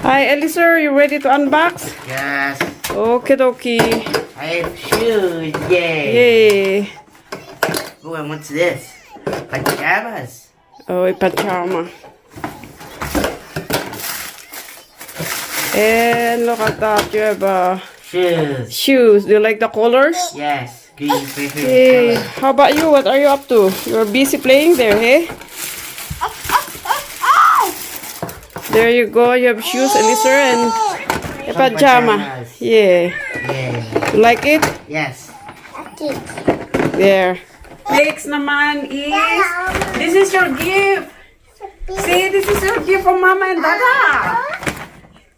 Hi, Elie, sir. You ready to unbox? Yes. Okay, dokie. I have shoes. Yay. Yay. Oh, and what's this? Pajamas. Oh, a pajama. And look at that. You have Shoes. shoes. Do you like the colors? Yes. Green favorite Hey, color. how about you? What are you up to? You're busy playing there, hey? There you go. You have shoes, Elie, sir, and a Some pajama. pajamas. Yeah. Yeah. You like it? Yes. There. Next naman is, this is your gift. See, this is your gift from Mama and Dada.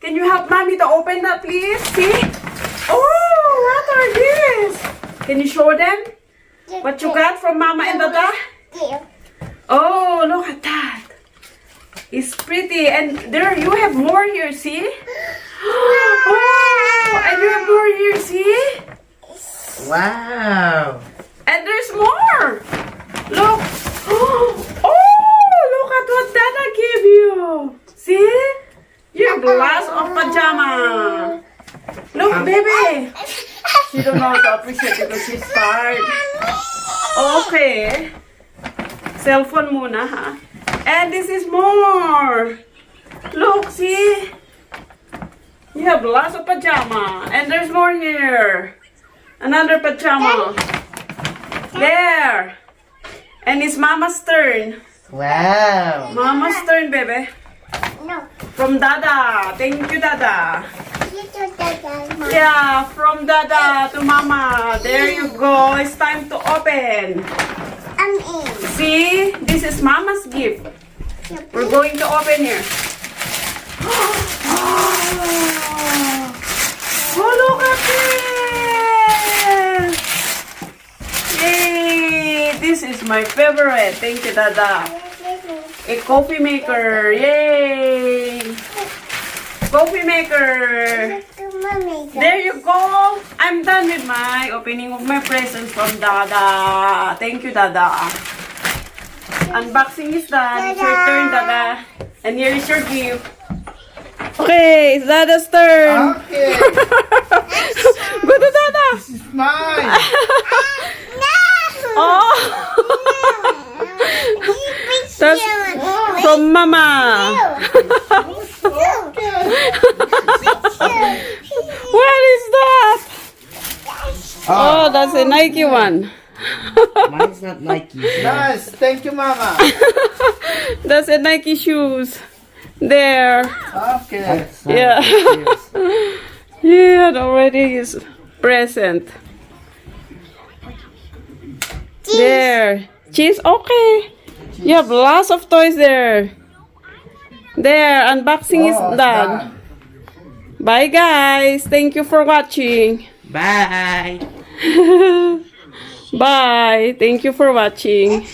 Can you help Mommy to open that, please? See? Oh, what are these? Can you show them what you got from Mama and Dada? Oh, look at that. It's pretty. And there, you have more here, see? Oh, and you have more here, see? Wow. And there's more. Look. Oh, look at what Dada gave you. See? Your glass of pajama. Look, baby. She don't know how to appreciate it because she's tired. Okay. Cellphone muna, ha? And this is more. Look, see? You have lots of pajama. And there's more here. Another pajama. There. And it's Mama's turn. Wow. Mama's turn, baby. No. From Dada. Thank you, Dada. You do that, Mom. Yeah, from Dada to Mama. There you go. It's time to open. I'm in. See? This is Mama's gift. We're going to open here. Oh, look at this! Yay! This is my favorite. Thank you, Dada. A coffee maker. Yay! Coffee maker. There you go. I'm done with my opening of my presents from Dada. Thank you, Dada. Unboxing is done. It's your turn, Dada. And here is your gift. Okay, it's Dada's turn. Okay. Go to Dada. This is mine. Oh, that's from Mama. What is that? Oh, that's a Nike one. Mine's not Nike. Nice. Thank you, Mama. That's a Nike shoes. There. Okay. Yeah. Yeah, already is present. There. Cheese, okay. You have lots of toys there. There, unboxing is done. Bye guys. Thank you for watching. Bye. Bye. Thank you for watching.